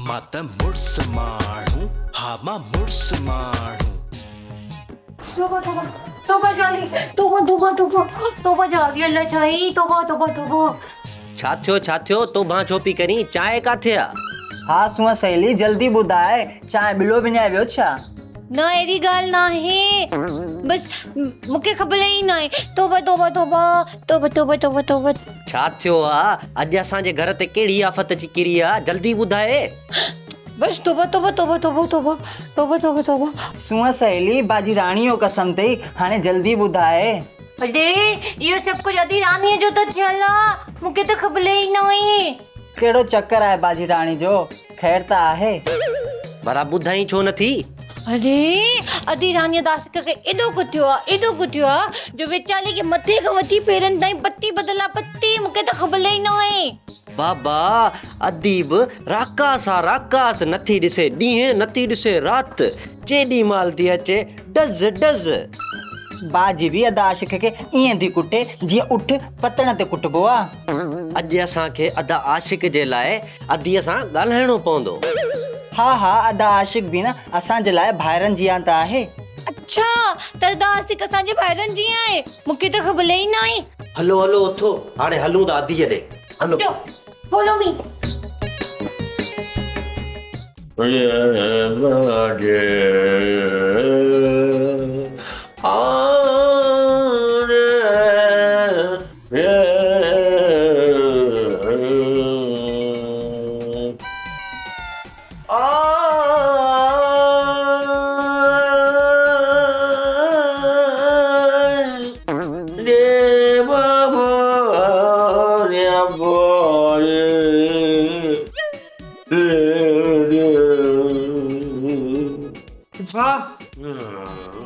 माता मुर्स माणू हा मां मुर्स माणू तोबा तोबा तोबा जाली तोबा तोबा तोबा तोबा जाली अल्लाह चाही तोबा तोबा तोबा छा थियो तोबा छो पी करी चांहि काथे आ? हाँ सुआ सहेली जल्दी ॿुधाए चांहि बिलो विञाए वियो छा? न अहिड़ी ॻाल्हि न आहे बस मूंखे ख़बर ई न आहे तोबा तोबा तोबा तोबा तोबा तोबा तोबा छा थियो आ? अॼु असांजे घर ते कहिड़ी आफ़त अची किरी आ? जल्दी ॿुधाए। बस तोबा तोबा तोबा तोबा तोबा तोबा तोबा तोबा सुआ सहेली बाजी राणी जो कसम अथई हाणे जल्दी ॿुधाए। अरे इहो सभु कुझु अधी रानीअ जो त थियल आहे मूंखे त ख़बर ई न आहे। कहिड़ो चक्कर आहे बाजी राणी जो? ख़ैर त आहे? भला ॿुधाई छो नथी? अरे अधी रानीअ दास खे एॾो कुटियो आहे जो वीचारे खे मथे खां वठी पेरनि ताईं पती बदला पती मूंखे त ख़बर ई न आहे। बाबा अदीब राकास नथी ॾिसे ॾींहं नथी ॾिसे राति जेॾी महिल थी अचे डज़ डज़। बाजी बि अदा आशिक़ खे ईअं थी कुटे जीअं उठ पतण ते कुटबो आहे। अॼु असांखे अदा आशिक़ जे लाइ अदीअ सां ॻाल्हाइणो पवंदो। हा अदा आशिक़ बि न असांजे लाइ भाइरनि जीअं त आहे। अच्छा त अदा आशिक़ असांजे भाइरनि जी आहे मूंखे त ख़बर ई न आहे। हलो उथो हाणे हलूं था अदीअ ॾे हलो। Follow me.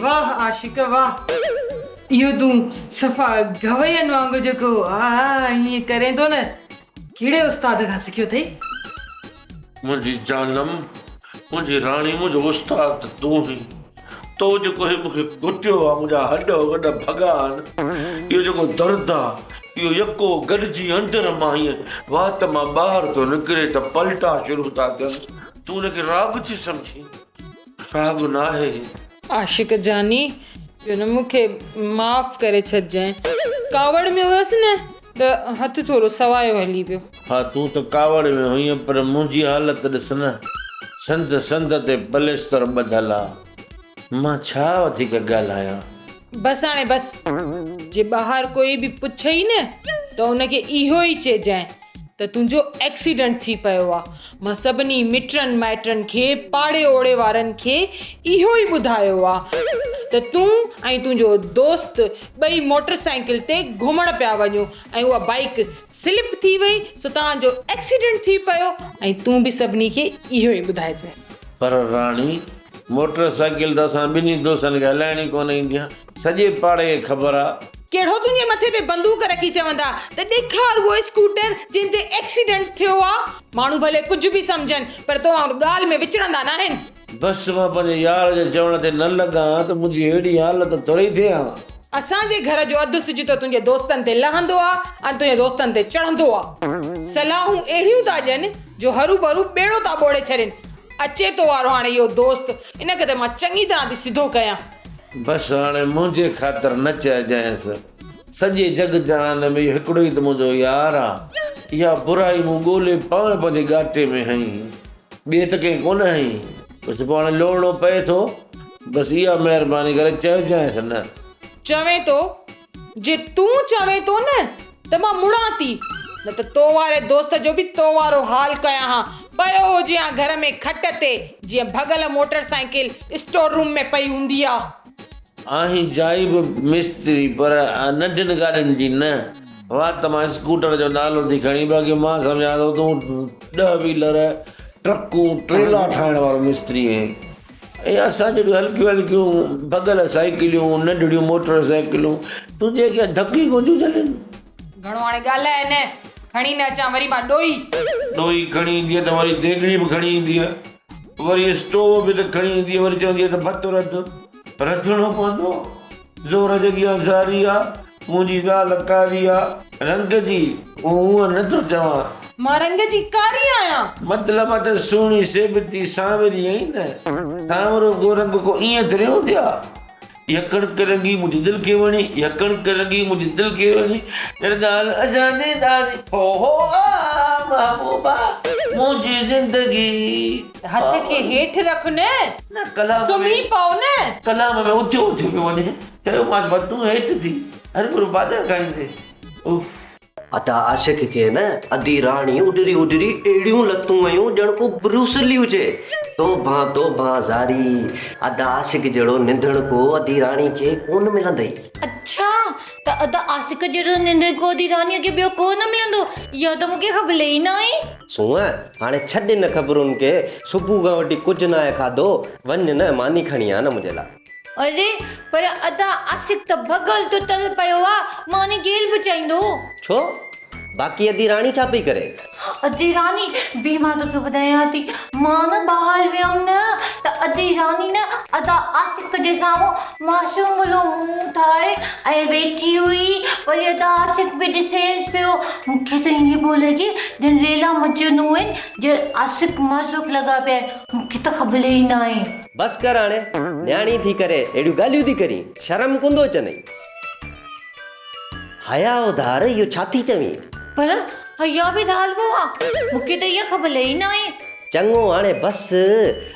वाह आशिक वाह इहो तूं सफ़ा गवैयन वांगुरु जेको ईअं करे थो न कहिड़े उस्ताद खां सिखियो अथई? मुंहिंजी जानम मुंहिंजी राणी मुंहिंजो उस्ताद तूं ई तो जेको मूंखे कुटियो आहे मुंहिंजा हॾ वॾ भॻा आहिनि इहो जेको दर्द आहे इहो यको गॾिजी अंदरि मां हीअं वात मां ॿाहिरि थो निकिरे त पलटा शुरू था थियनि। तूं हुनखे राग थी सम्झी राग न आहे। आशिक जानी इहो न मूंखे माफ़ करे छॾिजांइ कावड़ में हुयसि न त हथु थोरो सवायो हली पियो। हा तूं त कावड़ में हुईं पर मुंहिंजी हालत ॾिस न संद ते पलेस्तर ॿधल आहे मां छा वधीक ॻाल्हायां। बसि हाणे बसि जे ॿाहिरि कोई बि पुछई न त उनखे इहो ई चइजांइ त तुंहिंजो एक्सीडेंट थी पियो आहे। मां सभिनी मिटनि माइटनि खे पाड़े ओड़े वारनि खे इहो ई ॿुधायो आहे त तूं ऐं तुंहिंजो दोस्त ॿई मोटरसाइकिल ते घुमण पिया वञो ऐं उहा बाइक स्लिप थी वई सो तव्हांजो एक्सीडेंट थी पियो ऐं तूं बि सभिनी खे इहो ई ॿुधाइजांइ। पर राणी मोटरसाइकिल त असां ॿिन्ही दोस्तनि खे हलाइणी कोन ईंदी आहे सॼे पाड़े खे ख़बर आहे। कहिड़ो तुंहिंजे मथे ते बंदूक रखी चवंदा त ॾेखार उहो स्कूटर जिन ते एक्सीडेंट थियो आहे। माण्हू भले कुझु बि सम्झनि पर तो ॻाल्हि में विचड़ंदा न आहिनि। बसि मां पंहिंजे यार जे चवण ते न लॻा त मुंहिंजी अहिड़ी हालत थोरी थिए। असांजे घर जो अधु सिज तो तुंहिंजे दोस्तनि ते लहंदो आहे ऐं तुंहिंजे दोस्तनि ते चढ़ंदो आहे। सलाहूं अहिड़ियूं था ॾियनि जो हरू भरू ॿेड़ो था ॿोड़े छॾनि। अचे तो वारो हाणे इहो दोस्त इनखे त मां चङी तरह थी सिधो कयां। बसि हाणे मुंहिंजे ख़ातिर न चइजांइसि सॼे जग जहान में हिकिड़ो ई त मुंहिंजो यार आहे। इहा बुराई मूं ॻोल्हे पाण पंहिंजे गाटे में हई ॿिए त कंहिं कोन हई। बसि पाण लोड़णो पए थो बसि इहा महिरबानी करे चइजांइसि न। चवे तो जे तूं चवे तो न त मां मुड़ां थी न त तो वारे दोस्त जो बि तो वारो हाल कयां हा पियो हुजे हा घर में खट ते जीअं भगल मोटरसाइकिल स्टोर रूम में पई हूंदी आहे। आहीं जाई बि मिस्त्री पर नंढनि गाॾियुनि जी न। वाह त मां स्कूटर जो नालो थी खणी बाक़ी मां सम्झां थो तूं 10 व्हीलर ट्रकूं ट्रेला ठाहिण वारो मिस्त्री ऐं असांजो बि हल्कियूं भगल साइकिलियूं नंढड़ियूं मोटर तूं जेके धकी कोन्हियूं चलनि। घणो हाणे ॻाल्हाए न खणी न अचां वरी मां ॾोई खणी ईंदी आहे त वरी देगड़ी बि खणी ईंदी आहे वरी स्टोव बि त खणी ईंदी आहे वरी चवंदी आहे त भत रधिणो पवंदो। ज़ोर जॻी ज़ारी आहे मुंहिंजी ॻाल्हि कारी आहे रंग जी हूअं नथो चवां मां रंग जी कारी आहियां? मतलब त सुहिणी सेबती सांवरी आई न, सांवरो गोरंग को ईअं थोरी हूंदी आहे। इहा कणिक रंगी मुंहिंजी दिलि खे वणी, इहा कणिक रंगी मुंहिंजी दिलि खे वणी, ॻाल्हि अजानी दानी हो आ महबूबा मुंहिंजी ज़िंदगी। हथ खे हेठि रख न, न कलाम सुम्ही में पओ न। कलाम में उथियो उथियो पियो वञे, चयो मां बस तूं हेठि थी, अरे गुरू बादल खाईंदे। उफ अदा आशिक के न अधी राणी उडरी उडरी एड़ियूं लतूं आयूं ॼण को ब्रूसली हुजे। तो भा ज़ारी अदा आशिक जहिड़ो निंधण को अधी राणी खे कोन मिलंदई। अच्छा त अदा आशिक जहिड़ो निंड को अधी रानीअ खे ॿियो को न मिलंदो? इहा त मूंखे ख़बर ई न आहे। सूंह हाणे छॾ न ख़बरुनि खे, सुबुह खां वठी कुझु न आहे खाधो, वञ न मानी खणी आ न मुंहिंजे लाइ। अरे पर अदा आशिक त भगल तो तल पियो आहे, मानी केरु बचाईंदो? छो बाक़ी अधी राणी छा पई करे? अधी रानी बि मां तोखे ॿुधायां थी, मां न ॿाहिरि वियमि न त अधी रानी न अदा आशिक जे साम्हूं मासूम वारो मुंहुं ठाहे ऐं वेठी हुई। वरी अदा आशिक बि ॾिसेसि पियो। मूंखे त ईअं पियो लॻे ॼण लैला मजनू आहिनि, ॼण आशिक माशूक लॻा पिया आहिनि। मूंखे त ख़बर ई न आहे। बस कर हाणे, न्याणी थी करे अहिड़ियूं ॻाल्हियूं थी करी, शर्म कोन थो अचनि? हया उधार इहो छा थी चवीं? पर हया बि धालबो आहे, मूंखे त इहा ख़बर ई न आहे। चङो हाणे बस,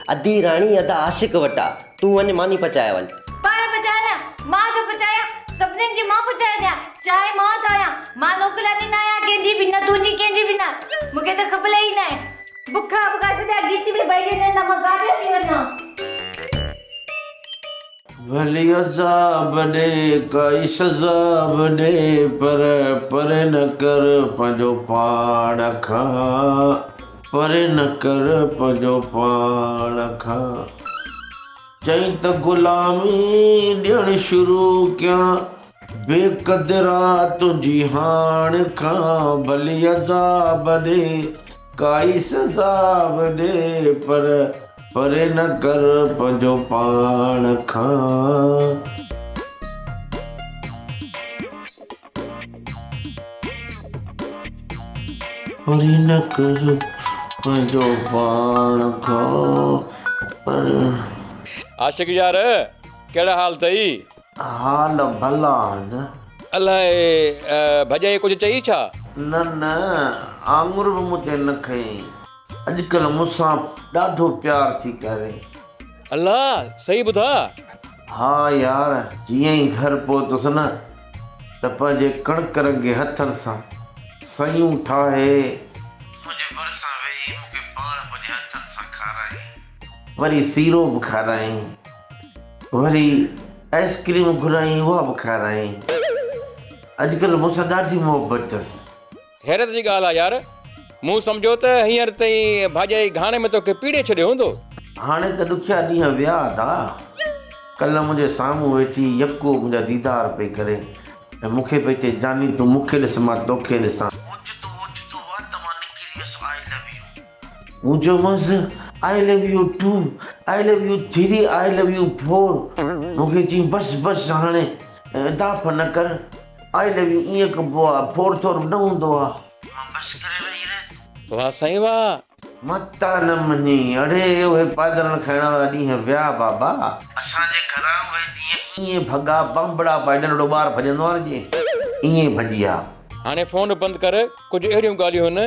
अधी राणी अदा आशिक वटा, तूं वञ मानी पचाए वञ। पाण पचाए न, मां जो पचाया, सभिनीनि खे मां पचाए ॾियां, चाहे मां ठाहियां। मां नौकरानी न आहियां कंहिंजी बि, न तुंहिंजी कंहिंजी बि न। मूंखे त ख़बर ई न आहे। बुखा सॼा गीच में भई वेंदा आहिनि, मां काॾे थी वञां? भली अज़ाब ॾे काई सज़ाब ॾे, पर न कर पंहिंजो पाण खां, पर न कर पंहिंजो पाण खां। चई त गुलामी ॾियणु शुरू कयां, बेक़दरा तुंहिंजी हाण खां। भली अज़ाब ॾे काई सज़ाब ॾे, पर न कर पंहिंजो पाण खां। पर न कर पंहिंजो पाण खां। आशिक यार कहिड़ा हाल अथई? हाल भला न। अलाए भॼाई कुझु चई छा? न आङुर बि मूं ते न खई। अॼुकल्ह मूंसां ॾाढो प्यार थी करे। अल्लाह सही ॿुधा? हा यार, जीअं ई घर पहुतुसि न त पंहिंजे कणिक रंगे हथनि सां सयूं ठाहे मुंहिंजे भरिसां वेही मूंखे पाण पंहिंजे हथनि सां खाराई। वरी सीरो बि खाराई, वरी आइस्क्रीम घुराई, उहा बि खाराई। अॼुकल्ह मूंसां ॾाढी मोहबत अथसि। हैरत जी ॻाल्हि आहे यार, मूं सम्झो त हींअर ताईं भाॼाई घाणे में तोखे पीड़े छॾियो हूंदो। हाणे त ॾुखिया ॾींहं विया था। कल्ह मुंहिंजे साम्हूं वेठी यको मुंहिंजा दीदार पई करे ऐं मूंखे पई चए, जानी तूं मूंखे ॾिस, मां तोखे ॾिसां। मूं चयोमांसि I love you two, I love you three, I love you four. मूंखे चई बसि हाणे दाफ़ न कर, आई लव यू ईअं कबो आहे, फोर थोर न हूंदो आहे। बसि करे वेही रह। वाह साईं वाह। मता न मञी। अड़े उहे पादरनि खाइण वारा ॾींहं विया बाबा। असांजे घरां उहे ॾींहं ईअं भॻा बंबड़ा पाए, नंढड़ो ॿार भॼंदो आहे न जीअं, ईअं भॼी विया। हाणे फोन बंदि कर, कुझु अहिड़ियूं ॻाल्हियूं न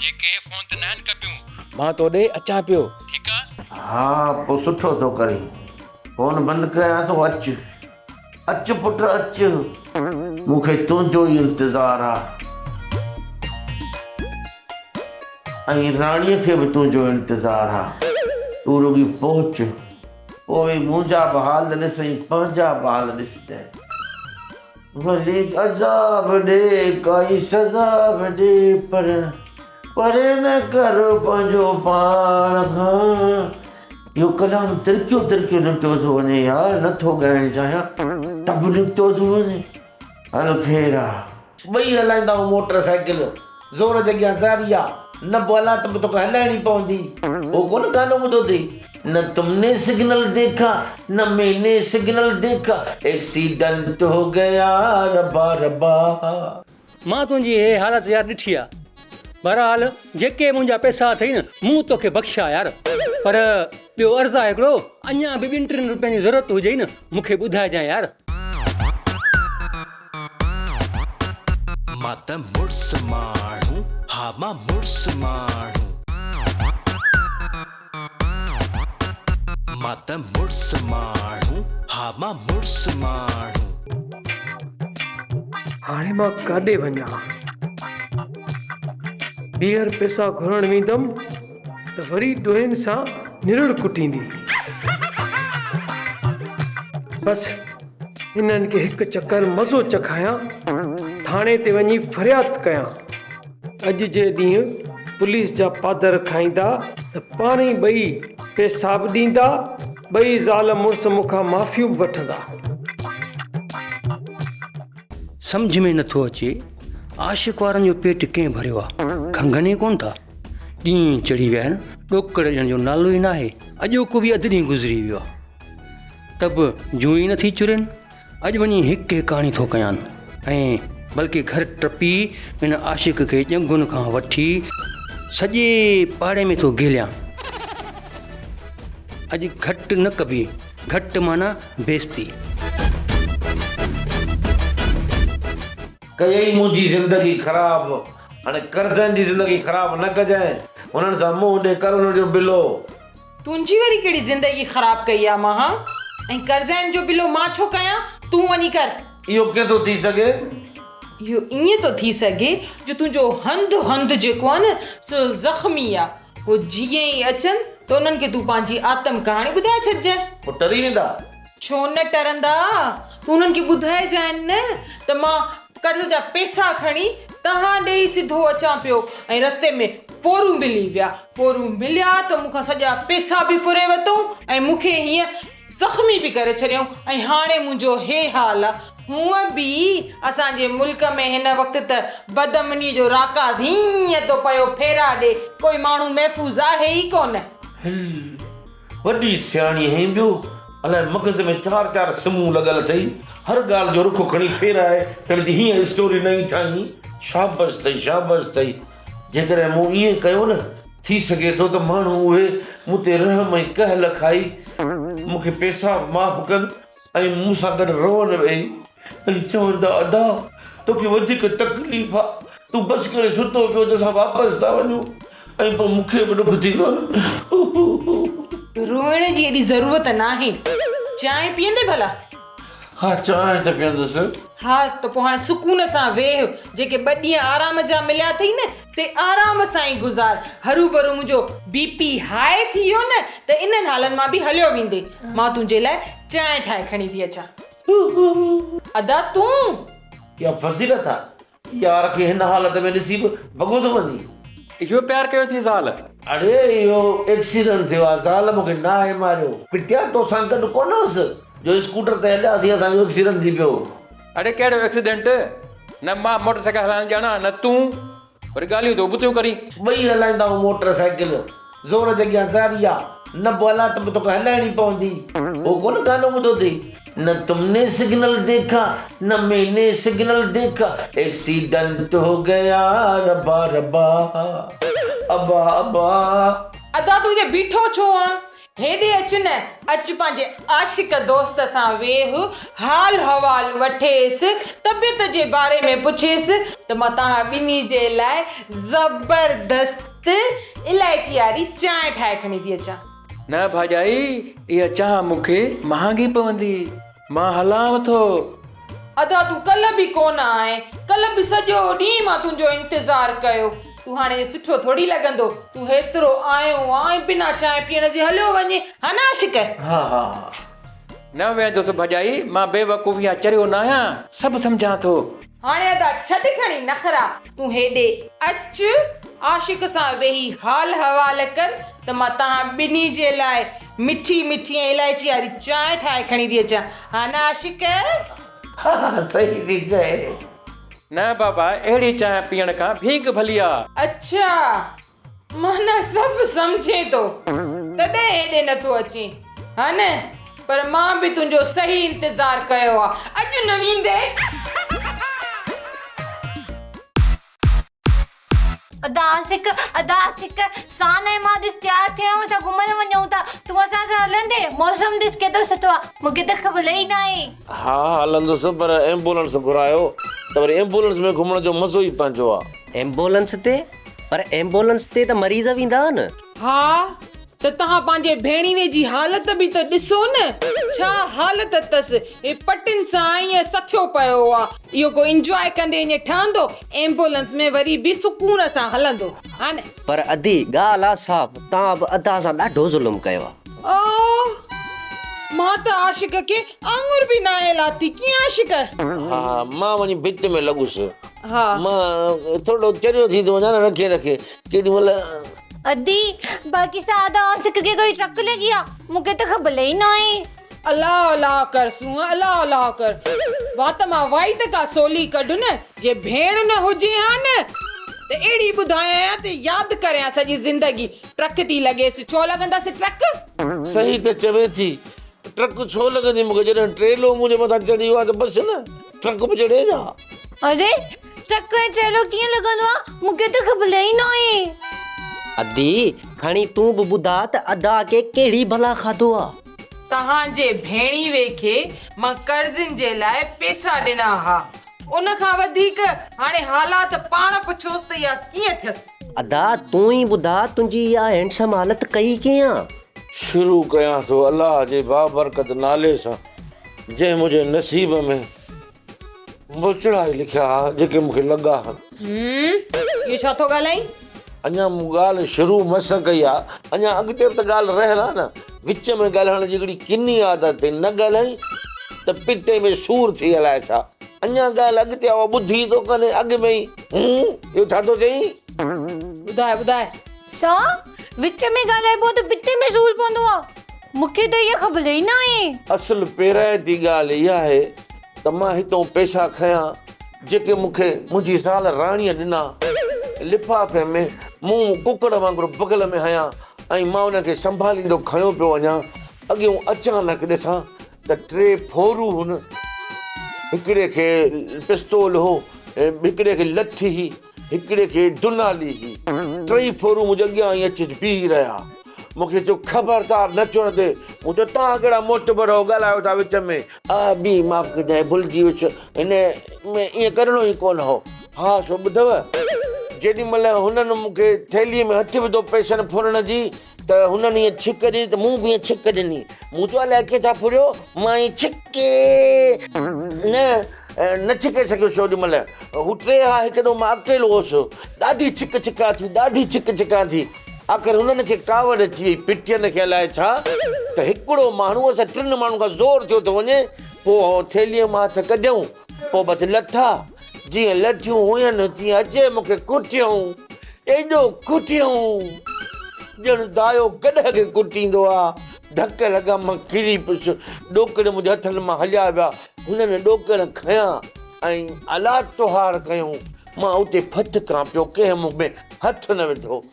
जेके फोन ते न आहिनि कबियूं। मां तोॾे अचां पियो, ठीकु आहे? हा पोइ सुठो थो करी, फोन बंदि कयां थो। अचु पुटु अचु, मूंखे तुंहिंजो ई इंतज़ारु आहे ऐं राणीअ खे बि तुंहिंजो इंतज़ारु आहे। तूं रुॻी पहुच, पोइ मुंहिंजा बि हाल ॾिसई, पंहिंजा बि हाल ॾिसजांइ। भली अज़ाब ॾे काई सज़ाब ॾे, पर न कर पंहिंजो पाण खां। इहो कलाम तिरकियो निकितो थो वञे यार, नथो ॻाइणु चाहियां, टब निकितो थो वञे। हलो ख़ैरु आहे। ॿई हलाईंदा आहियूं मोटर साइकिल, ज़ोर जे अॻियां ज़ारी आहे, न पोइ हला त तोखे हलाइणी पवंदी। उहो कोन गानो ॿुधो अथई, न तुमने सिग्नल देखा न मैंने सिग्नल देखा, एक्सीडेंट हो गया रबा रबा। मां तुंहिंजी हे हालत यार ॾिठी आहे, बहरहाल जेके मुंहिंजा पैसा अथई न मूं तोखे बख़्शिया यार, पर ॿियो अर्ज़ु आहे हिकिड़ो, अञा बि 2-3 रुपयनि जी ज़रूरत हुजई न मूंखे ॿुधाइजांइ यार। मां त मुड़ुस माण्हू, हा मां मुड़ुस माण्हू, मां त मुड़ुस माण्हू, हा मां मुड़ुस माण्हू। हाणे मां काॾे वञा? ॿीहर पैसा घुरण वेंदमि त वरी ॾोहिनि सां निरड़ कुटींदी। बसि हिननि खे हिकु चकर मज़ो चखायां, थाणे ते वञी फरियाद कयां। अॼु जे ॾींहुं पुलिस जा पादर खाईंदा त पाण ई ॿई पैसा बि ॾींदा, ॿई ज़ाल मुड़ुस मूंखां माफ़ियूं बि वठंदा। सम्झ में नथो अचे आशिक वारनि जो पेट कंहिं भरियो आहे, खंघनि ई कोन था। ॾींहुं चढ़ी विया आहिनि, ॾोकड़ ॾियण जो नालो ई न आहे। अॼोको बि अधु ॾींहुं गुज़री वियो आहे त बि जूं ई नथी चुरनि। अॼु वञी हिकु हिकाणी थो कयानि ऐं बल्कि घर टपी हिन आशिक खे ॼंगुनि खां वठी सॼे पाड़े में थो घेलियां। अॼु घटि न कबी, घटि माना बेइज़ती। कयई मुंहिंजी ज़िंदगी ख़राब, हाणे कर्ज़नि जी ज़िंदगी ख़राब न कजांइ, हुननि सां मुंहुं ॾे कर हुन जो बिलो। तुंहिंजी वरी कहिड़ी ज़िंदगी ख़राब कई आहे मां? ऐं कर्ज़नि जो बिलो मां छो कयां? तूं वञी कर। इहो कीअं थो थी सघे? इहो ईअं थो थी सघे जो तुंहिंजो हंधु जेको आहे न सो ज़ख़्मी आहे। पोइ जीअं ई अचनि त उन्हनि खे तूं पंहिंजी आत्म कहाणी ॿुधाए छॾिजांइ। पोइ टरी वेंदा? छो न टरंदा? तूं उन्हनि खे ॿुधाइजांइ न त मां कर्ज़ जा पैसा खणी तव्हां ॾेई सिधो अचां पियो ऐं रस्ते में पोरूं मिली विया। पोरूं मिलिया त मूंखां सॼा पैसा बि फुरे वरितो ऐं मूंखे हीअं ज़ख़्मी बि करे छॾियऊं ऐं हाणे मुंहिंजो हे हाल आहे। हूअं बि असांजे मुल्क में हिन वक़्तु त बदअमनी जो राकाज़ हीअं थो पियो फेरा ॾे, कोई माण्हू महफ़ूज़ आहे ई कोन। वॾी सियाणी आहीं ॿियो, अलाए मग़ज़ में 4-4 सिमूं लॻल अथई, हर ॻाल्हि जो रुखो खणी फेराए पंहिंजी हीअं स्टोरी नई ठाही। शाबाश अथई, शाबाश अथई। जेकॾहिं मूं ईअं कयो न, थी सघे थो त माण्हू उहे मूं ते रहम ऐं कहल खाई मूंखे पैसा माफ़ कनि ऐं मूं सां गॾु रोअनि वेही ऐं चवंदा अदा तोखे वधीक तकलीफ़ आहे, तूं बसि करे सुतो पियो त असां वापसि था वञूं ऐं पोइ मूंखे बि ॾुख थींदो न। रोइण जी एॾी ज़रूरत नाहे। चांहि पीअंदे भला? हा चांहि त पीअंदुसि। हा त पोइ हाणे सुकून सां वेह, जेके 2 ॾींहं आराम जा मिलिया अथई न से आराम सां ई गुज़ार। हरू भरू मुंहिंजो BP हाई थी वियो न त इन्हनि हालनि मां बि हलियो वेंदे। मां तुंहिंजे लाइ चांहि ठाहे खणी थी अचां। अदा तूं इहा फज़ीलत आहे, यार खे हिन हालत में ॾिसी बि भॻो थो वञे। इहो प्यार कयो थी ज़ाल? अड़े इहो एक्सीडेंट थियो आहे, ज़ाल मूंखे नाहे मारियो। पिटिया तोसां गॾु कोन हुअसि जो स्कूटर ते हलियासीं, असांजो एक्सीडेंट थी पियो। अड़े कहिड़ो एक्सीडेंट? न मां मोटरसाइकिल हलाइण ॼाणा न तूं, वरी ॻाल्हियूं तो बुतियूं करी। ॿई हलाईंदा आहियूं मोटरसाइकिल, ज़ोर जॻहि ज़ारी आहे, न पोइ हलां त तोखे हलाइणी पवंदी। उहो कोन गानो ॿुधो अथई, न तुमने सिग्नल देखा न मैंने सिग्नल देखा, एक्सीडेंट हो गया रबा रबा अबा अबा। अदा तुंहिंजे बीठो छो आहे? हेॾे अच न, अच पंहिंजे आशिक दोस्त सां वेह, हाल हवाल वठेसि, तबियत जे बारे में पुछेसि त मां तव्हां ॿिन्ही जे लाइ ज़बरदस्त इलायची वारी चांहि ठाहे खणी थी अचां। न भाॼाई, इहा चांहि मूंखे महांगी पवंदी, मां हलांव थो। अदा तूं कल्ह बि कोन आहे, कल्ह बि सॼो ॾींहुं मां तुंहिंजो इंतज़ारु कयो। तूं हाणे सुठो थोड़ी लॻंदो, तूं हेतिरो आयो आहे बिना चांहि पीअण जे हलियो वञे, हा न आशिक? हा हा न वेंदुसि भाॼाई, मां बेवकूफ़िया चरियो न आहियां, सभु सम्झां थो। हाणे अदा छॾ खणी नखरा, तूं हेॾे अच, आशिक सां वेही हाल हवाल कर त मां तव्हां ॿिन्ही जे लाइ मिठी मिठी ऐं इलायची वारी चांहि ठाहे खणी थी अचां, हा न आशिक? हा सही थी चए। न बाबा, अहिड़ी चांहि पीअण खां भीख भली आहे। अच्छा माना सभु सम्झे थो, तॾहिं हेॾे नथो अचे, हा न? पर मां बि तुंहिंजो सही इंतज़ारु कयो आहे, अॼु न वींदे? अदा आशिक सान ऐं मां ॾिस तयारु थिया आहियूं, असां घुमण वञूं था, तूं असां सां हलंदे? मौसम ॾिस केॾो सुठो आहे, मूंखे त ख़बर ई न आहे। हा हलंदुसि, पर एम्बुलेंस घुरायो त वरी एम्बुलेंस में घुमण जो मज़ो ई पंहिंजो आहे। एम्बुलेंस ते? पर एम्बुलेंस ते त मरीज़ वेंदा न। हा त तव्हां पंहिंजे भेणीवे जी हालत बि त ॾिसो न, छा हालत अथसि, हे पटिन सां ईअं सथियो पियो आहे। इहो को इंजॉय कंदे ईअं ठहंदो? एम्बुलेंस में वरी बि सुकून सां हलंदो हा न। पर अदी ॻाल्हि आहे साफ़, तव्हां बि अदा सां ॾाढो ज़ुल्म कयो आहे। मां त आशिक खे आंगुर बि न आहे लाथी, कीअं आशिक? हा मां वञी भित में लॻुसि, हा मां थोरो चरियो थी थो वञा न, रखे रखे केॾी महिल। अदी बाक़ी सादा आशिक खे कोई ट्रक लॻी आहे, मूंखे त ख़बर ई न आहे। अल्लाह अल्लाह कर सूअं, अल्लाह अल्लाह कर। वात मां वाई त का सोली कढ न, जे भेण न हुजे हा न त अहिड़ी ॿुधायां त यादि करियां सॼी ज़िंदगी। ट्रक थी लॻेसि, छो लॻंदासीं ट्रक? सही त चवे थी, ट्रक छो लॻंदी मूंखे, जॾहिं ट्रेलो मुंहिंजे मथां चढ़ी वियो आहे त बसि न, ट्रक बि चढ़े छा? अरे ट्रक ऐं ट्रेलो कीअं लॻंदो आहे, मूंखे त ख़बर ई न आहे। अदी खणी तूं बि ॿुधा त अदा खे कहिड़ी भला खाधो आहे। तव्हांजे भेणीवे खे मां कर्ज़नि जे लाइ पैसा ॾिना हा, उन खां वधीक हाणे हालात पाण पुछोसि त इहा कीअं थियसि। अदा तूं ई ॿुधा तुंहिंजी इहा हैंडसम हालत कई कीअं? शुरू कयां थो अलाह जे बाबरकत नाले सां, जंहिं मुंहिंजे नसीब में मुचड़ा लिखिया जेके मूंखे लॻा। इहो छा थो ॻाल्हाई? अञा मूं ॻाल्हि शुरू मस कई आहे, अञा अॻिते त ॻाल्हि रहियल आहे न। विच में ॻाल्हाइण जी हिकिड़ी किनी आदत न ॻाल्हाई त पिते में सूर थी हलाए छा। अञा ॻाल्हि अॻिते आहे ॿुधी थो कने अॻ में ई इहो छा थो चई? ॿुधाए छा विच में ॻाल्हाइबो त पिते में सूर पवंदो आहे? मूंखे त इहा ख़बर ई न आहे। असुल पहिरियां ॻाल्हि इहा आहे त मां हितां पैसा खयां जेके मूंखे मुंहिंजी ज़ाल राणीअ ॾिना, लिफ़ाफ़े में मूं कुकड़ वांगुरु बगल में हयां ऐं मां उनखे संभालींदो खयो पियो वञा। अॻियों अचानक ॾिसां त 3 फोरू हुन, हिकिड़े खे पिस्तौल हो, हिकिड़े खे लठी ही, हिकिड़े खे दुनाली ही, 3 फोरू मुंहिंजे अॻियां ई अची बीह रहिया। मूंखे चयो ख़बरदार न चवण ते। मूं चयो तव्हां कहिड़ा मोटबर हो, ॻाल्हायो था विच में? बि माफ़ कजांइ, भुलिजी वियुसि, हिन में ईअं करिणो ई कोन हो। हा छो ॿुधव, जेॾी महिल हुननि मूंखे थैलीअ में हथु विधो पैसनि फुरण जी त हुननि ईअं छिक ॾिनी त मूं बि ईअं छिक ॾिनी। मूं चयो अलाए किथां फुरियो, मां ईअं छिके न छिके सघियुसि ओॾी महिल। हू 3 हा, हिकॾो मां अकेलो हुउसि, ॾाढी छिक छिका थी, ॾाढी छिक छिका थी। आख़िर हुननि खे कावड़ अची वई, पिटियनि खे अलाए छा, त हिकिड़ो माण्हू असां 3 माण्हू खां ज़ोर थियो थो वञे। पोइ थैलीअ मां हथ कढियऊं, पोइ बसि लथा, जीअं लठियूं हुयनि तीअं अचे मूंखे कुटियऊं, एॾो कुटियऊं ॼण दायो कॾहिं खे कुटींदो आहे। धक लॻा, मां किरी पियुसि, ॾोकड़ मुंहिंजे हथनि मां हलिया विया। हुननि ॾोकड़ खयां ऐं अला तोहार कयूं। मां उते फत खां पियो, कंहिं मूं में हथु न विधो।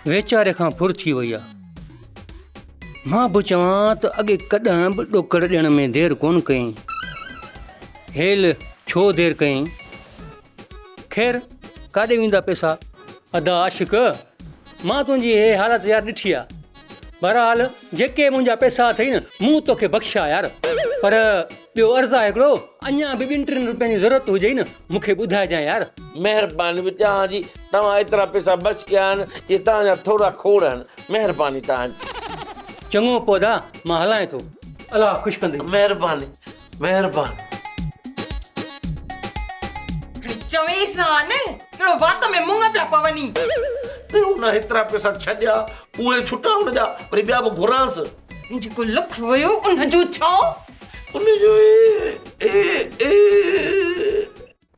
वेचारे खां फुर थी वई आहे। मां बि चवां त अॻे कॾहिं बि ॾोकड़ ॾियण में देरि कोन कयईं, हेल छो देरि कयईं? ख़ैर काॾे वेंदा पैसा? अदा आशिक, मां तुंहिंजी हे हालत यार ॾिठी आहे। बहरहाल जेके मुंहिंजा पैसा अथई न, मूं तोखे बख़्शिया यार। पर ॿियो अर्ज़ु आहे हिकिड़ो, अञा बि 2-3 रुपयनि जी ज़रूरत हुजई न, मूंखे ॿुधाइजांइ यार। महिरबानी विचां जी, तव्हां एतिरा पैसा बच कया आहिनि, इहे तव्हांजा थोरा खोड़ आहिनि, महिरबानी तव्हांजी। चङो पौधा, मां हलाए थो, अलाह ख़ुशि कंदई। महिरबानी महिरबानी। चवेसि हा न, कहिड़ो वात में मुंग पिया पवनी। हुन हेतिरा पैसा छॾिया, उहे छुटा हुनजा, वरी ॿिया बि घुरांसि। जेको लख वियो उनजो छा? उनजो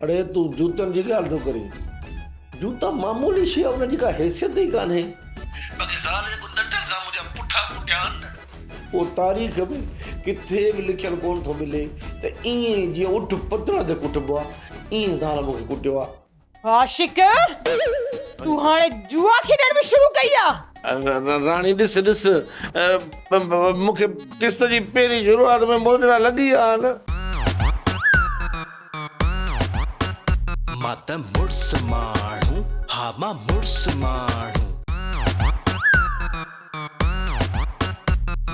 अड़े तूं जूतनि जी ॻाल्हि थो करे, जूता मामूली शइ आहे, उनजी का हैसियत ई कान्हे। बाक़ी ज़ाल जेको डंडनि सां मुंहिंजा पुठा कुटिया आहिनि, पोइ तारीख़ में किथे बि लिखियलु कोन थो मिले त ईअं जीअं उठ पतड़ ते कुटिबो आहे, ईअं ज़ाल मूंखे कुटियो आहे। आशिक, तूं हाणे जुआ खेॾण बि शुरू कई आहे? राणी ॾिस मूंखे किस्त जी पहिरीं शुरूआत में मोजरा लॻी आहे न। मां त मुड़स माण्हू हा मां मुड़स माण्हू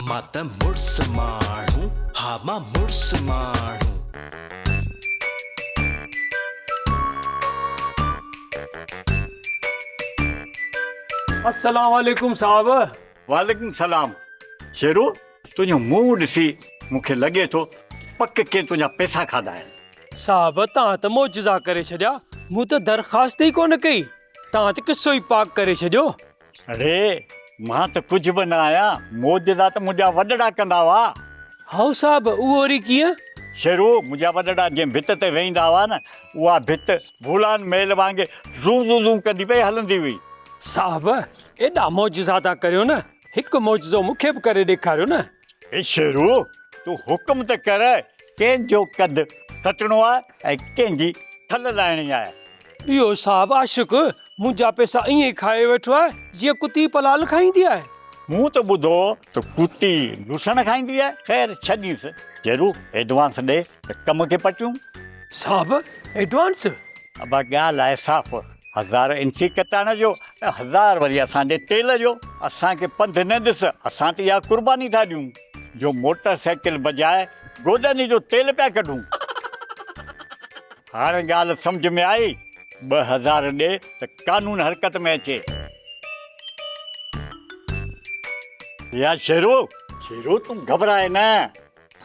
मां त मुड़स माण्हू हा मां मुड़स माण्हू अस्सलाम वालेकुम साहब। वालेकुम सलाम। शेरू तुझो मुंहुं ॾिसी मूंखे लॻे थो पक के तुंहिंजा पैसा खाधा आहिनि। साहब तव्हां त मोजिज़ा करे छॾिया, मूं त दरख़्वास्त ई कोन कई, तव्हां त किसो ई पाक करे छॾियो। अरे मां त कुझु बि न आहियां, मोजिज़ा त मुंहिंजा वॾड़ा कंदा हुआ। हाउ साहब उहो वरी कीअं? शेरू मुंहिंजा वॾड़ा जंहिं भित ते वेहींदा हुआ न, उहा भित भूलान महल वांगुरु ज़ूम ज़ूम ज़ूम कंदी पई हलंदी हुई। साहब एॾा मोजिज़ा था करियो न, हिकु मोजिज़ो मूंखे बि करे ॾेखारियो न। ए शेरू तूं हुकुम त कर, कंहिंजो कद सटणो आहे ऐं कंहिंजी थल लाहिणी आहे। इहो साहब आशिक़ मुंहिंजा पैसा ईअं ई खाए वेठो आहे जीअं कुती पलाल खाईंदी आहे। मूं त ॿुधो त कुती लूसण खाईंदी आहे। ख़ैर छॾीसि, शेरू एडवांस ॾे त कम खे पचूं। साहब एडवांस? अब ॻाल्हि आहे साफ़, 1000 इंची कटाइण जो ऐं 1000 वरी असांजे तेल जो। असांखे पंधु न ॾिस, असां त इहा कुर्बानी था ॾियूं जो मोटर साइकिल बजाए गोॾनि जो तेल पिया कढूं। हाणे ॻाल्हि सम्झ में आई, 2000 ॾे त कानून हरकत में अचे। या शेरू शेरू तूं घबराए न,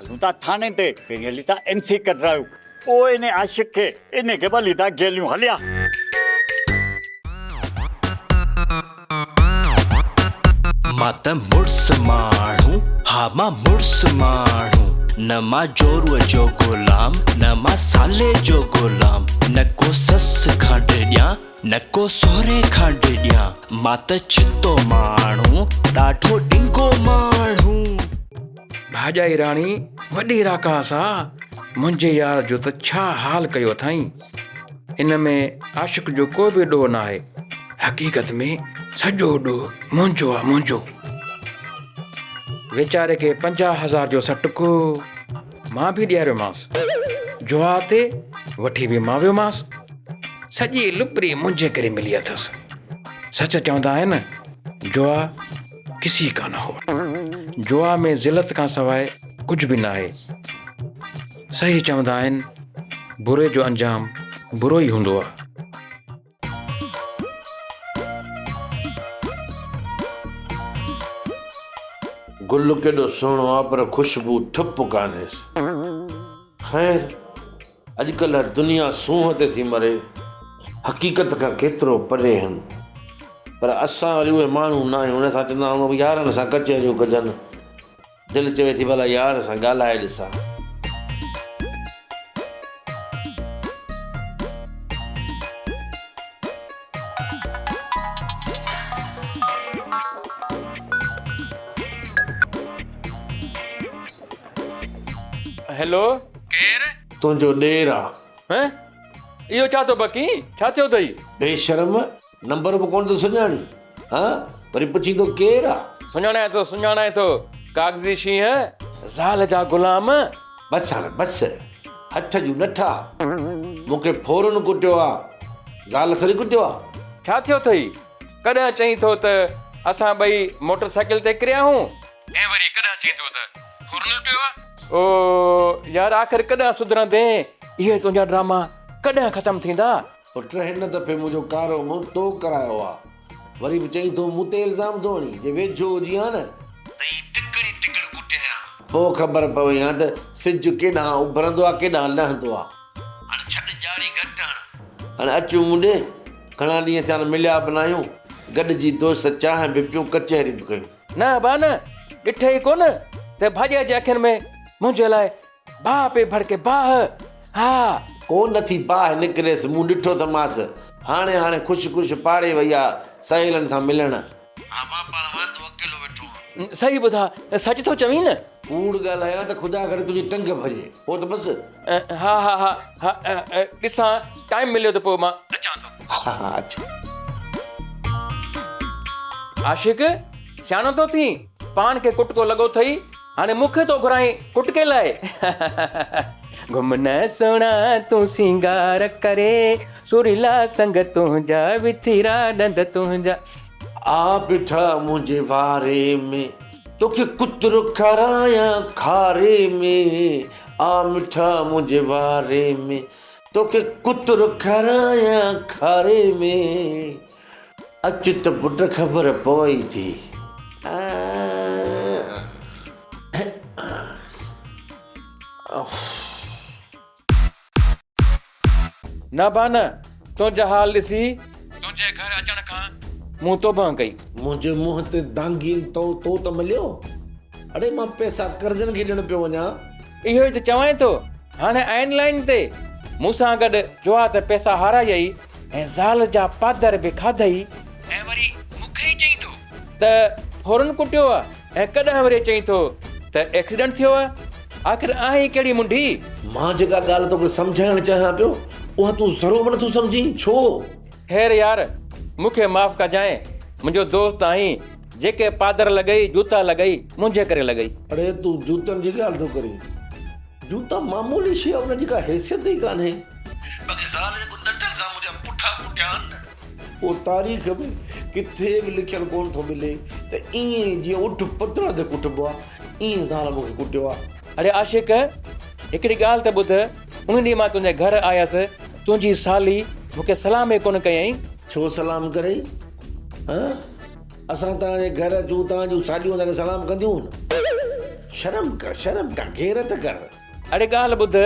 हलूं था थाने ते, पहिरीं हली था NC कढायूं, पोइ इन आशिक़ खे इन खे भली था गेलियूं। हलिया मां त मुड़स माण्हू हा मां मुड़स माण्हू न मां जोरूअ जो गुलाम न मां साले जो गुलाम न को सस खां ॾियां न को सोहरे खां ॾियां मां त छितो माण्हू ॾाढो ॾिंगो माण्हू। भाॼाई राणी वॾी राकास आहे, मुंहिंजे यार जो त छा हाल कयो अथई। इन में आशिक़ जो को बि ॾोह न आहे, हक़ीक़त में सॼो ॾोह मुंहिंजो आहे, मुंहिंजो। वीचारे खे 50,000 जो सटको मां बि ॾियारियोमांसि, जुआ ते वठी बि मां वियोमांसि, सॼी लुपरी मुंहिंजे करे मिली अथसि। सच चवंदा आहिनि जुआ किसी का न हो, जुआ में ज़िलत खां सवाइ कुझु बि न आहे। सही चवंदा आहिनि बुरे जो अंजाम बुरो ई हूंदो आहे। गुल केॾो सुहिणो आहे पर ख़ुशबू ठुप कान्हेसि। ख़ैर अॼुकल्ह दुनिया सूंहं ते थी मरे, हक़ीक़त खां केतिरो परे आहिनि, पर असां वरी उहे माण्हू न आहियूं। हुन सां चवंदा आहियूं यारनि सां कचहरियूं कजनि, दिलि चवे थी भला यार सां ॻाल्हाए ॾिसां। हेलो केर? तुंहिंजो ॾेर आहे। हैं इहो छा थो बकी, छा थियो अथई? बेशर्म, नंबर बि कोन थो सुञाणी, हा वरी पुछींदो केरु आहे? सुञाणाए थो कागज़ी शींहं ज़ाल जा गुलाम। बस हाणे बस, हथ जूं नठा, मूंखे फोरन कुटियो आहे, ज़ाल थोरी कुटियो आहे। छा थियो अथई? कॾहिं चई थो त असां ॿई मोटर साइकिल ते किरिया हूं ऐं वरी कॾहिं चई थो त फोरन लुटियो आहे। ओ यार आख़िर कॾहिं सुधरंदे? इहे तुंहिंजा ड्रामा कॾहिं ख़तमु थींदा? पुट हिन दफ़े मुंहिंजो कारो मुंहुं तो करायो आहे, वरी बि चई थो मूं ते इल्ज़ाम थो हणी, जे वेझो हुजी हा न त ई टिकड़ी टिकड़ कुटिया। पोइ ख़बर पवई हा त सिज केॾांहुं उभरंदो आहे केॾांहुं लहंदो आहे। हाणे छॾ ॼाड़ी घटि, हाणे अचूं मूं ॾे, घणा ॾींहं थिया मिलिया बि न आहियूं, गॾिजी दोस्त चांहि बि पियूं, कचहरी बि कयूं। न बा न ॾिठे ई कोन त भाॼीअ जे अखियुनि में मुंहिंजे लाइ बाह पे भड़के बाह। हा को नथी बाहि निकिरेसि, मूं ॾिठो त मांसि हाणे हाणे ख़ुशि ख़ुशि पाड़े वई आहे सहेलनि सां मिलण। हा पाण वांदो अकेलो वेठो आहे। सही ॿुधा, सच थो चवीं न? कूड़ ॻाल्हायां त ख़ुदा करे तुंहिंजी टंग भॼे, पोइ त बसि। हा हा हा हा ॾिसां टाइम मिलियो त पोइ मां अचां थो। हा अच। आशिक़ सियाणो थो थी, पाण खे कुटको लॻो अथई, हाणे मूंखे थो घुराई कुटके लाइ। घुमना सोना तू सिंगार करे सुरीला संग तुंहिंजा विथिरा डंद तुंहिंजा। आ बिठा मुंहिंजे वारे में तोखे कुतरो खारायां खारे में। आ मिठा मुंहिंजे वारे में तोखे कुतरो खारायां खारे में। अच त पुट ख़बर पवई थी। ना बान तुंहिंजा हाल ॾिसी तुंहिंजे घर अचण खां मूं तोबा कई। मुंहिंजे मुंहं ते दांगी तो त मिलियो। अड़े मां पैसा कर्ज़नि खे ॾियण पियो वञा। इहो ई त चवां थो, हाणे आइन लाइन ते मूंसां गॾु जुआ ते पैसा हारायई ऐं ज़ाल जा पादर बि खाधई ऐं वरी मूंखे ई चई थो त फौरन कुटियो आहे ऐं कॾहिं वरी चई थो त एक्सीडेंट थियो आहे। आख़िर आहे कहिड़ी मुंडी? मां जेका ॻाल्हि तोखे सम्झाइण चाहियां पियो उहा तूं ज़रो बि नथो सम्झी छो? ख़ैर यार मूंखे माफ़ कजांइ, मुंहिंजो दोस्त आहीं। जेके पादर लॻई जूता लॻई मुंहिंजे करे लॻई। अड़े तूं जूतनि जी ॻाल्हि थो करे। जूता मामूली शइ आहे, उनजी का हैसियत ई कान्हे। पोइ तारीख़ में किथे बि लिखियलु कोन थो मिले त ईअं जीअं उठ पतरा ते कुटबो आहे ईअं ज़ाल मूंखे कुटियो आहे। अरे आशिक हिकिड़ी ॻाल्हि त ॿुध, उन ॾींहुं मां तुंहिंजे घर आयसि, तुंहिंजी साली मूंखे सलाम ई कोन कयई। छो सलाम करे? असां तव्हांजे घर अचूं, तव्हांजूं सालियूं असांखे सलाम कंदियूं न? शर्म कर, शर्म कर, गैरत कर। अरे ॻाल्हि ॿुध,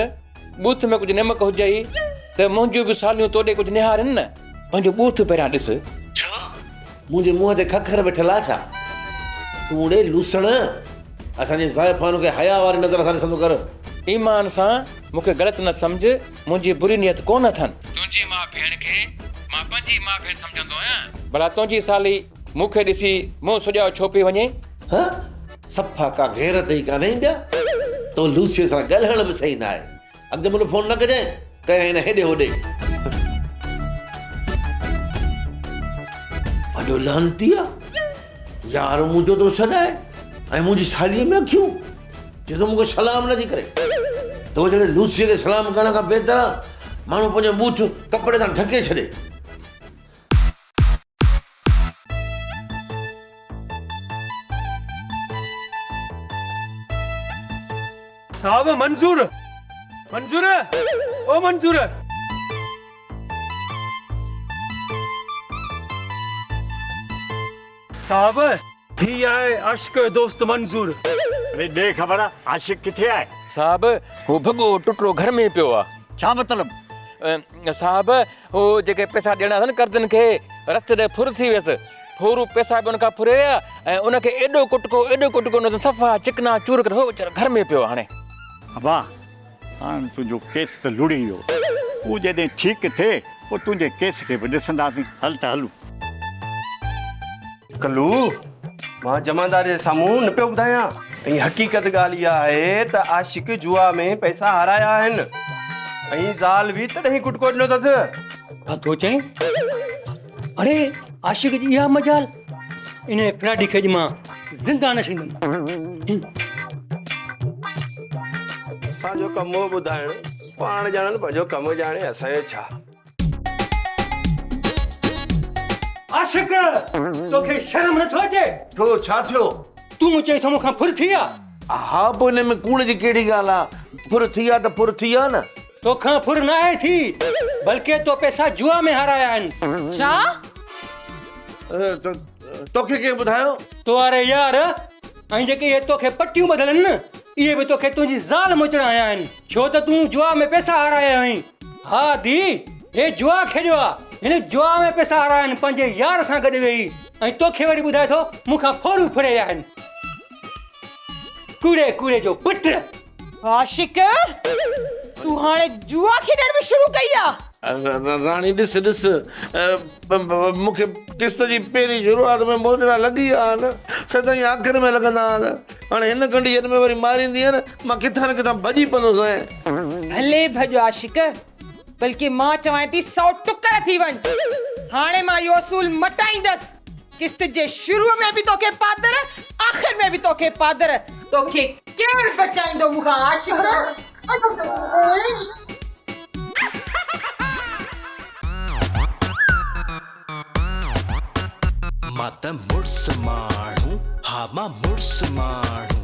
बूथ में कुझु निमक हुजई त मुंहिंजूं बि सालियूं तोॾे कुझु निहारनि न। पंहिंजो बूथ पहिरियां ॾिस। छो मुंहिंजे मुंहं ते खखर वेठल आहे छा? तूं ॾे लूसण, असांजे ज़ाइफ़ान खे हया वारी नज़र सां ॾिसंदो कर। ईमान सां मूंखे ग़लति न सम्झ, मुंहिंजी बुरी नियत कोन अथनि। तुंहिंजी माउ भेण खे मां पंहिंजी माउ भेण सम्झंदो आहियां। भला तुंहिंजी साली मूंखे ॾिसी मुंहुं सुॼाओ छो पई वञे? सफ़ा का गैरत ई कान्हे ॿिया। तो लूसीअ सां ॻाल्हाइण बि सही न आहे। अॻिते मुंहिंजो फोन न कजांइ, कयां न हेॾे होॾे। अॼो लानती आहे यार, मुंहिंजो तो छॾाए ऐं मुंहिंजी सालीअ में अखियूं जे तो मूंखे सलाम नथी करे। तो जॾहिं लूसीअ खे सलाम करण खां बहितर आहे माण्हू पंहिंजो बूथ कपिड़े सां ढके छॾे। साहब मंजूर, मंजूर, ओ मंजूर। साहब ही आहे आशिक जो दोस्त मंजूर। अरे ॾे ख़बर आहे आशिक किथे आहे? साहब हू भॻो टुटरो घर में पियो आहे। छा मतिलब? साहब हू जेके पैसा ॾियणा अथनि कर्ज़नि खे, रस्ते ते फुर थी वियसि। फूरू पैसा बि उनखां फुरिया ऐं उनखे एॾो कुटको न सफ़ा चिकना चूर करे हो वीचारो घर में पियो। हाणे वाह, हाणे तुंहिंजो केस त लुड़ी वियो। हू जॾहिं ठीकु थिए पोइ तुंहिंजे केस खे बि ॾिसंदासीं। हल त हलूं। कल्लू, मां जमादार जे साम्हूं न पियो ॿुधायां। ऐं हक़ीक़त ॻाल्हि इहा आहे त आशिक जुआ में पैसा हाराया आहिनि ऐं ज़ाल बि तॾहिं कुटको ॾिनो अथसि। छा थो चईं? अरे आशिक जी इहा मजाल, इन फ्राडी खे अॼु मां ज़िंदा न छॾींदुमि। असांजो कमु ॿुधाइण, पाण ॼाणनि पंहिंजो कमु ॼाणे असांजो छा। आशिक, तोखे शर्म नथो अचे? छो छा थियो? तूं चई थो मूंखां फुर थी विया? हा पोइ हिन में कूड़ जी कहिड़ी ॻाल्हि आहे? फुर थी आहे त फुर थी आहे न। तोखां फुर न आहे थी, बल्कि तो पैसा जुआ में हाराया आहिनि। छा? तोखे कंहिं ॿुधायो? तो अरे यार, ऐं जेके इहे तोखे पटियूं ॿधल न, इहे बि तोखे तुंहिंजी ज़ाल मोचण आया आहिनि। छो त तूं जुआ में पैसा हाराया आहीं। हा दी, हे जुआ खेॾियो आहे। हिन जुआ में पैसा हाराया आहिनि पंहिंजे यार सां गॾु वेही, ऐं तोखे वरी ॿुधाए थो मूंखां फोरू फुरिया आहिनि। कूड़े कूड़े जो पुट। आशिक, तूं हाणे जुआ खेॾण बि शुरू कई आहे? राणी ॾिस ॾिस, मूंखे किस्त जी पहिरीं शुरूआत में मोजरा लॻी आहे न, सदाईं आख़िर में लॻंदा हुआ। हाणे हिन कंडीशन में वरी मारींदी आहे न, मां किथां न किथां भॼी पवंदुसि। भले भॼो आशिक, बल्कि मां चवां थी 100 टुकर थी वञ। हाणे मां इहो असूल मटाईंदसि। किस्त जे शुरू में भी तोखे पादर, आखिर में भी तोखे पादर। तोखे केर बचाईंदो मूंखां आशिक मां त मुड़ुस माण्हू हा मां मुड़ुस माण्हू